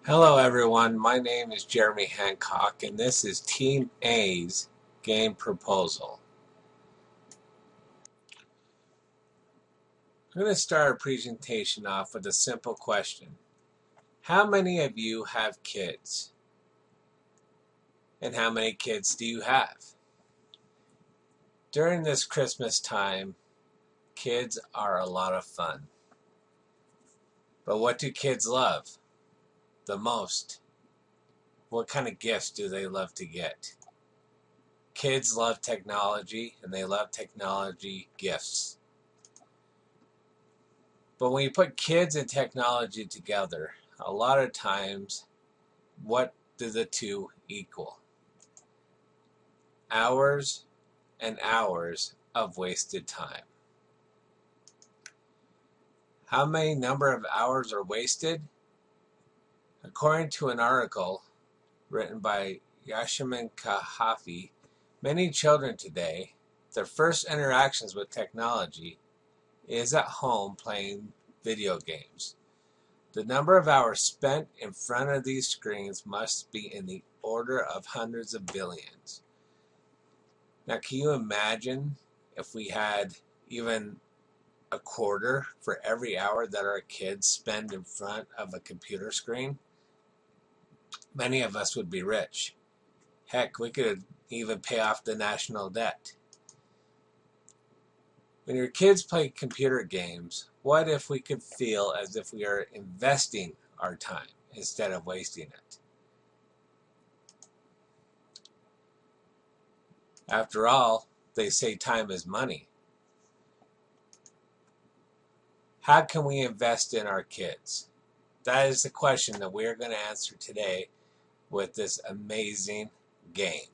Hello everyone, my name is Jeremy Hancock and this is Team A's game proposal. I'm going to start our presentation off with a simple question. How many of you have kids? And how many kids do you have? During this Christmas time, kids are a lot of fun. But what do kids love the most? What kind of gifts do they love to get? Kids love technology and they love technology gifts. But when you put kids and technology together, a lot of times, what do the two equal? Hours and hours of wasted time. How many number of hours are wasted? According to an article written by Yasmin Kahafi, many children today, their first interactions with technology is at home playing video games. The number of hours spent in front of these screens must be in the order of hundreds of billions. Now, can you imagine if we had even a quarter for every hour that our kids spend in front of a computer screen? Many of us would be rich. Heck, we could even pay off the national debt. When your kids play computer games, what if we could feel as if we are investing our time instead of wasting it? After all, they say time is money. How can we invest in our kids? That is the question that we're going to answer today with this amazing game.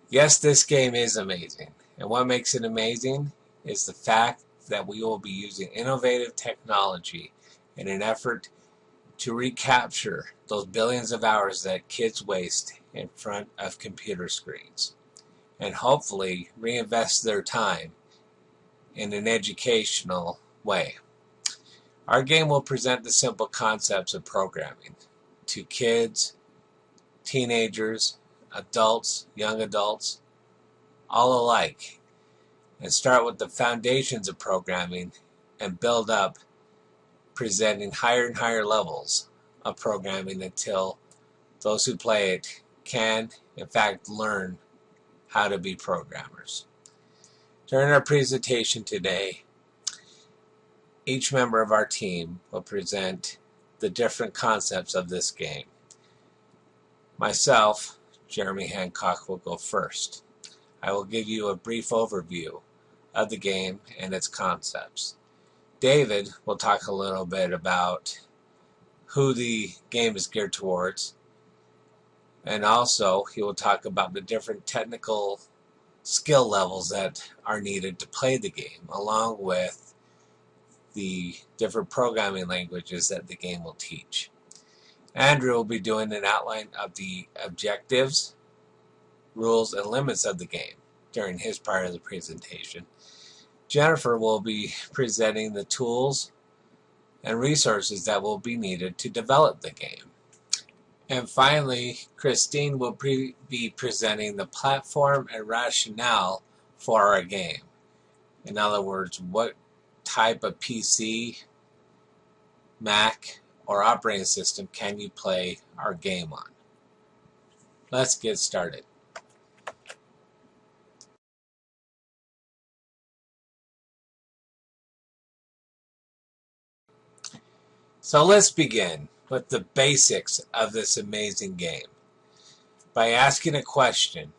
Yes, this game is amazing. And what makes it amazing is the fact that we will be using innovative technology in an effort to recapture those billions of hours that kids waste in front of computer screens and hopefully reinvest their time in an educational way. Our game will present the simple concepts of programming to kids, teenagers, adults, young adults, all alike, and start with the foundations of programming and build up, presenting higher and higher levels of programming until those who play it can, in fact, learn how to be programmers. During our presentation today, each member of our team will present the different concepts of this game. Myself, Jeremy Hancock, will go first. I will give you a brief overview of the game and its concepts. David will talk a little bit about who the game is geared towards, and also he will talk about the different technical skill levels that are needed to play the game, along with the different programming languages that the game will teach. Andrew will be doing an outline of the objectives, rules, and limits of the game during his part of the presentation. Jennifer will be presenting the tools and resources that will be needed to develop the game. And finally, Christine will be presenting the platform and rationale for our game. In other words, what type of PC, Mac, or operating system can you play our game on? Let's get started. So let's begin with the basics of this amazing game by asking a question.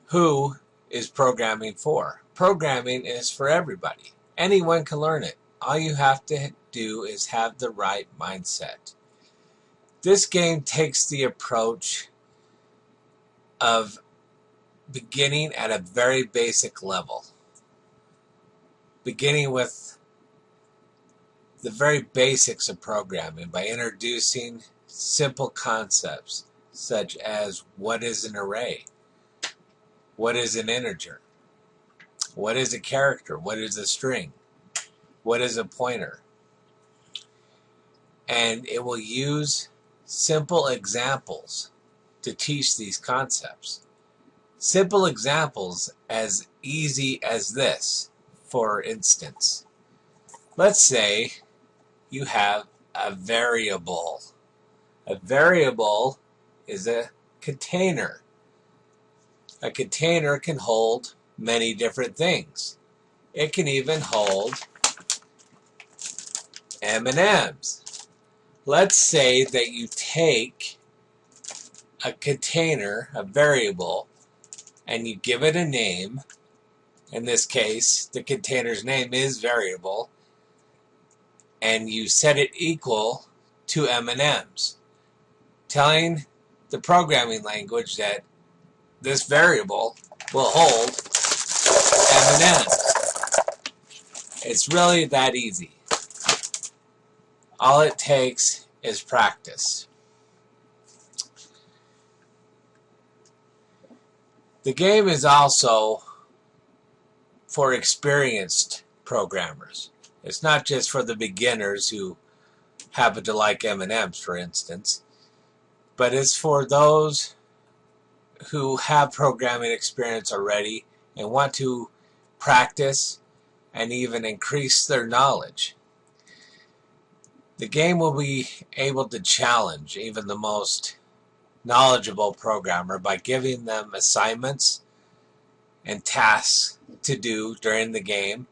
Who is programming for? Programming is for everybody. Anyone can learn it. All you have to do is have the right mindset. This game takes the approach of beginning at a very basic level. Beginning with the very basics of programming by introducing simple concepts such as what is an array, what is an integer, what is a character, what is a string, what is a pointer? And it will use simple examples to teach these concepts. Simple examples as easy as this. For instance, let's say you have a variable. A variable is a container. A container can hold many different things. It can even hold M&Ms. Let's say that you take a container, a variable, and you give it a name. In this case, the container's name is variable, and you set it equal to M&Ms, telling the programming language that this variable will hold M&Ms. It's really that easy. All it takes is practice. The game is also for experienced programmers. It's not just for the beginners who happen to like M&Ms, for instance, but it's for those who have programming experience already and want to practice and even increase their knowledge. The game will be able to challenge even the most knowledgeable programmer by giving them assignments and tasks to do during the game,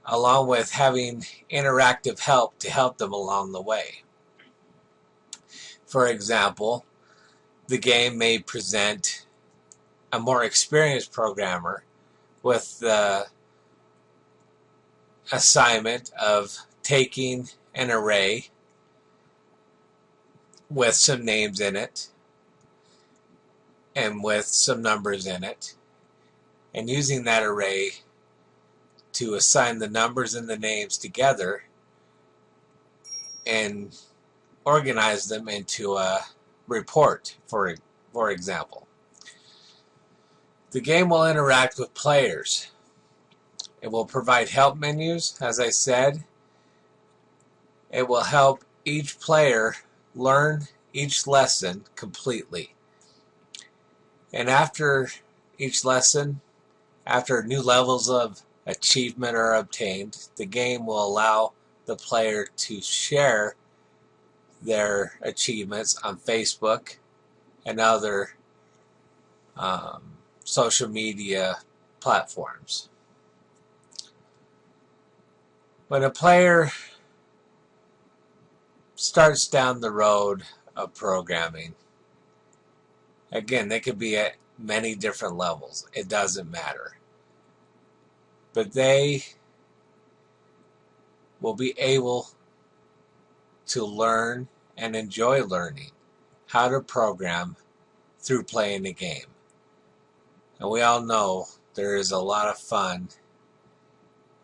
along with having interactive help to help them along the way. For example, the game may present a more experienced programmer with the assignment of taking an array with some names in it and with some numbers in it, and using that array to assign the numbers and the names together and organize them into a report, for example. The game will interact with players. It will provide help menus, as I said. It will help each player learn each lesson completely. And after each lesson, after new levels of achievement are obtained, the game will allow the player to share their achievements on Facebook and other social media platforms. When a player starts down the road of programming, again, they could be at many different levels. It doesn't matter. But they will be able to learn and enjoy learning how to program through playing the game. And we all know there is a lot of fun,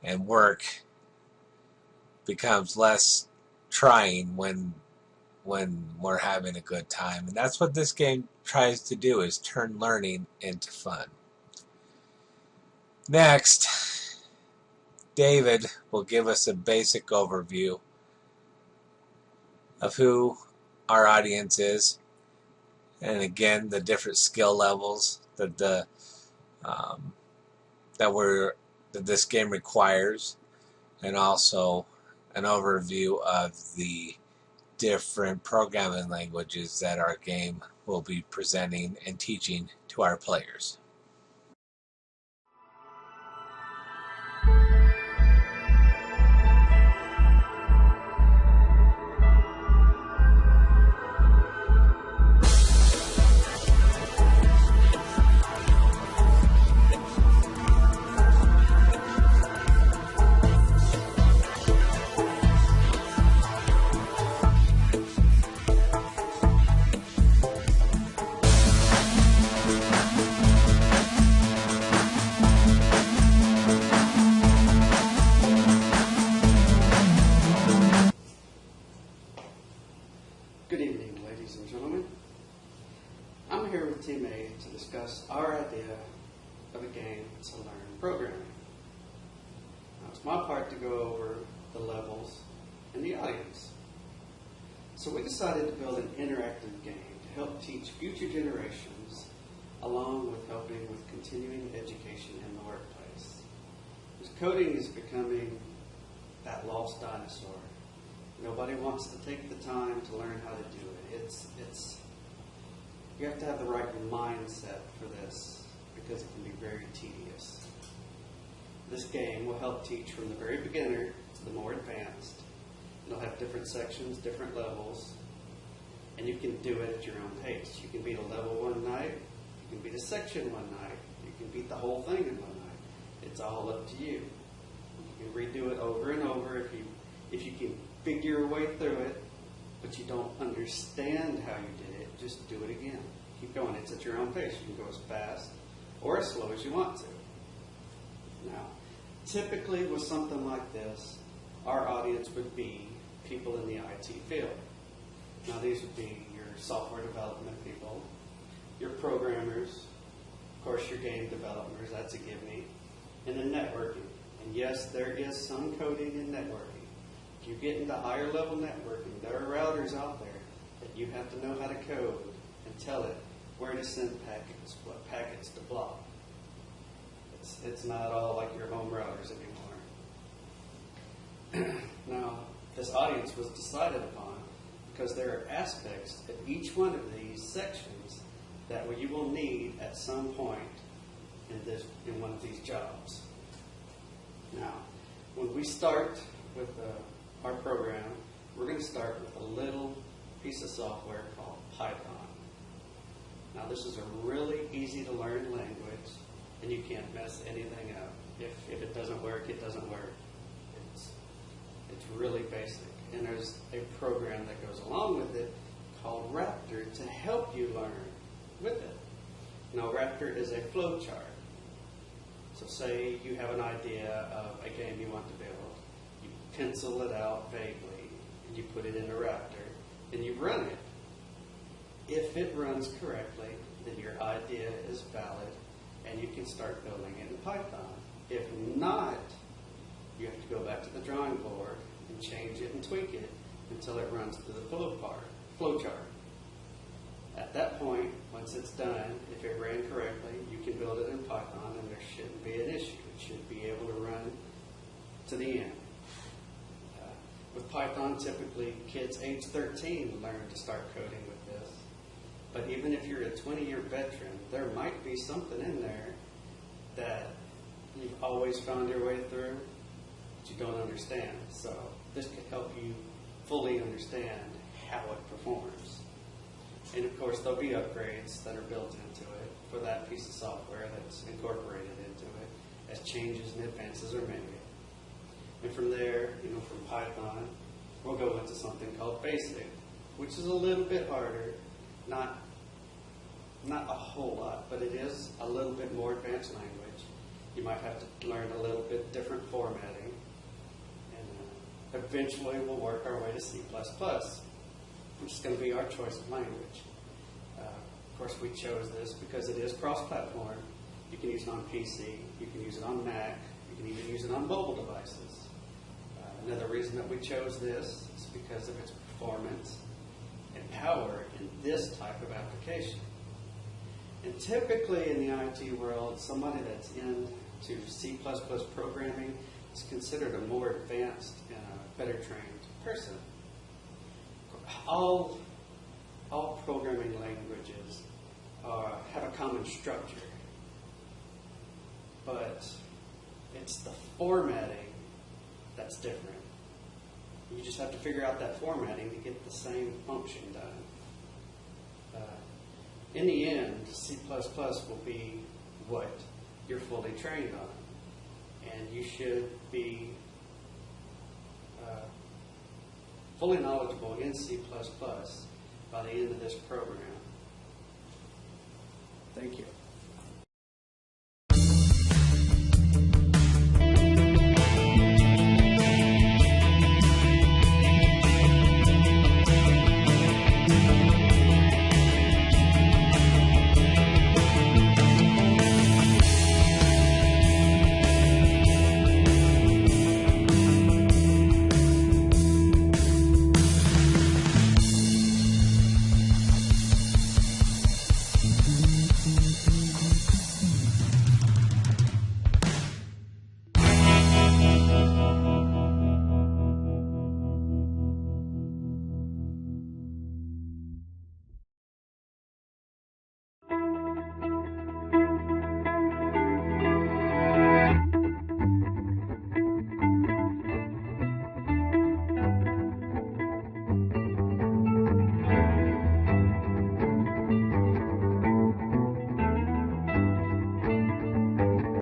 and work becomes less trying when we're having a good time. And that's what this game tries to do, is turn learning into fun. Next, David will give us a basic overview of who our audience is, and again, the different skill levels that this game requires, and also an overview of the different programming languages that our game will be presenting and teaching to our players. it's my part to go over the levels and the audience. So we decided to build an interactive game to help teach future generations, along with helping with continuing education in the workplace. Because coding is becoming that lost dinosaur. Nobody wants to take the time to learn how to do it. You have to have the right mindset for this because it can be very tedious. This game will help teach from the very beginner to the more advanced. It'll have different sections, different levels, and you can do it at your own pace. You can beat a level one night, you can beat a section one night, you can beat the whole thing in one night. It's all up to you. You can redo it over and over if you can figure your way through it, but you don't understand how you did it, just do it again. Keep going. It's at your own pace. You can go as fast or as slow as you want to. Now, typically with something like this, our audience would be people in the IT field. Now, these would be your software development people, your programmers, of course, your game developers, that's a gimme, and then networking. And yes, there is some coding in networking. If you get into higher level networking, there are routers out there that you have to know how to code and tell it where to send packets, what packets to block. It's not all like your home routers anymore. Now, this audience was decided upon because there are aspects of each one of these sections that you will need at some point in one of these jobs. Now, when we start with our program, we're going to start with a little piece of software called Python. Now, this is a really easy to learn language, and you can't mess anything up. If it doesn't work, it doesn't work. It's really basic. And there's a program that goes along with it called Raptor to help you learn with it. Now, Raptor is a flow chart. So say you have an idea of a game you want to build. You pencil it out vaguely, and you put it in a Raptor, and you run it. If it runs correctly, then your idea is valid, and you can start building it in Python. If not, you have to go back to the drawing board and change it and tweak it until it runs through the flow chart. At that point, once it's done, if it ran correctly, you can build it in Python and there shouldn't be an issue. It should be able to run to the end. With Python, typically kids age 13 learn to start coding with this. But even if you're a 20-year veteran, there might be something in there that you've always found your way through that you don't understand. So this could help you fully understand how it performs. And of course, there'll be upgrades that are built into it for that piece of software that's incorporated into it as changes and advances are made. And from there, from Python, we'll go into something called BASIC, which is a little bit harder, not a whole lot, but it is a little bit more advanced language. You might have to learn a little bit different formatting, and eventually we'll work our way to C++, which is going to be our choice of language. Of course, we chose this because it is cross-platform. You can use it on PC, you can use it on Mac, you can even use it on mobile devices. Another reason that we chose this is because of its performance and power in this type of application. And typically in the IT world, somebody that's into C++ programming is considered a more advanced and a better trained person. All programming languages have a common structure, but it's the formatting that's different. You just have to figure out that formatting to get the same function done. In the end, C++ will be what you're fully trained on, and you should be fully knowledgeable in C++ by the end of this program. Thank you.